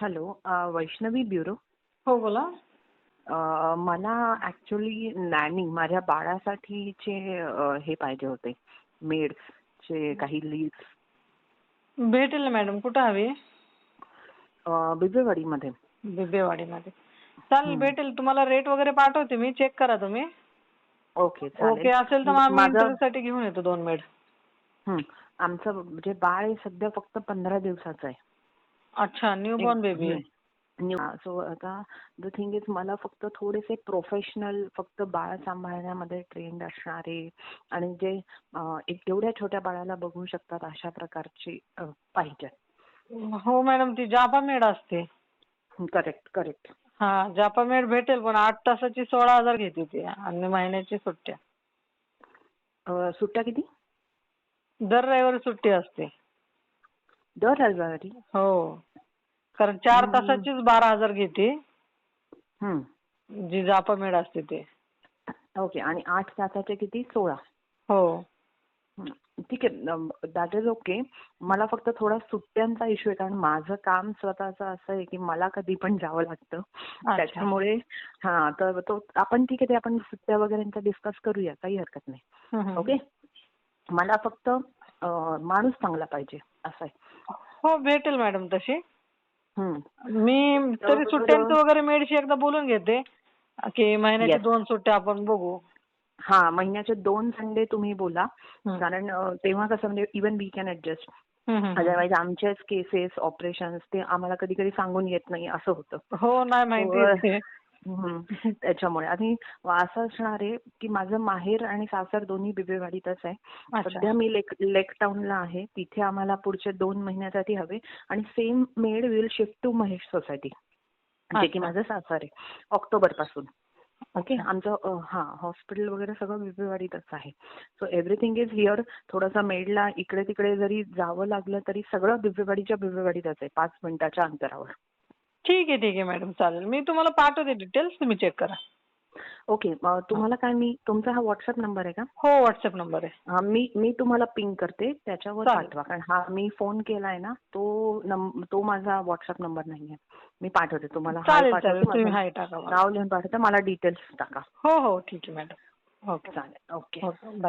Hello, Vaishnavi bureau. हो बोला. मला ॲक्च्युली नॅनी माझ्या बाळासाठीचे हे पाहिजे होते, मेड्सचे काही लीव्स. भेटेल ना मॅडम, कुठं हवी? बिबवेवाडीमध्ये. बिबवेवाडीमध्ये चालेल, हं. भेटेल. तुम्हाला रेट वगैरे पाठवते मी, चेक करा तुम्ही. ओके, चालेल. ओके असेल तर मग आम्ही माझं इंटरव्ह्यूसाठी घेऊन येतो 2 मेड. आमचं जे बाळ आहे सध्या फक्त 15 दिवसाचं आहे. अच्छा, न्यूबॉर्न बेबी आहे. सो आता द थिंग इज, मला फक्त थोडेसे प्रोफेशनल, फक्त बाळ सांभाळण्यामध्ये ट्रेंड असणारे आणि जे एक एवढ्या छोट्या बाळाला बघू शकतात अशा प्रकारची पाहिजे. हो मॅडम, ती जापा मेड असते. Correct, correct. हा, जापा मेड भेटेल, पण 8 तासाची 16,000 घेते ती आणि महिन्याची सुट्ट्या. सुट्ट्या किती? दर रविवारी सुट्टी असते. दर रविवारी? हो, कारण 4 तासाचीच 12,000 घेते, जी जापा मेड असते ते. ओके. आणि 8 तासाचे किती? 16. हो. ठीक आहे, दॅट इज ओके. मला फक्त थोडा सुट्ट्यांचा इश्यू आहे, कारण माझं काम स्वतःचं असं आहे की मला कधी पण जावं लागतं. त्याच्यामुळे तर तो आपण ठीक आहे, ते आपण सुट्ट्या वगैरे डिस्कस करूया, काही हरकत नाही. ओके. मला फक्त माणूस चांगला पाहिजे, असं आहे. हो, भेटेल मॅडम तशी. मी तरी सुट्ट्यांचं वगैरे मेडशी एकदा बोलून घेते की महिन्याच्या 2 सुट्ट्या आपण बघू. महिन्याचे 2 संडे तुम्ही बोला, कारण तेव्हा कसं म्हणजे even we can adjust. Otherwise आमचेच केसेस, ऑपरेशन्स ते आम्हाला कधी कधी सांगून येत नाही, असं होतं. हो, नाही माहिती. त्याच्यामुळे आणि असं असणार आहे की माझं माहेर आणि सासर दोन्ही बिबवेवाडीतच आहे. सध्या मी लेक टाउनला आहे, तिथे आम्हाला पुढचे 2 महिन्यासाठी हवे आणि same maid will shift to Mahesh society, जे की माझं सासर आहे, ऑक्टोबर पासून. ओके. आमचं हॉस्पिटल वगैरे सगळं बिबवेवाडीतच आहे. So everything is here. थोडंसं मेडला इकडे तिकडे जरी जावं लागलं तरी सगळं बिबवेवाडीतच आहे, 5 मिनिटाच्या अंतरावर. ठीक आहे मॅडम, चालेल. मी तुम्हाला पाठवते डिटेल्स, तुम्ही चेक करा. ओके. तुम्हाला काय, तुमचा हा व्हॉट्सअप नंबर आहे का? हो, व्हॉट्सअप नंबर आहे. मी तुम्हाला पिंग करते, त्याच्यावर पाठवा. कारण मी फोन केलाय ना, तो माझा व्हॉट्सअप नंबर नाहीये. मी पाठवते तुम्हाला, हाय पाठवते, तुम्ही माझं हाय टाका. नाव लिहून पाठवते, मला डिटेल्स टाका. हो, ठीक आहे मॅडम. ओके. चालेल. ओके. बाय.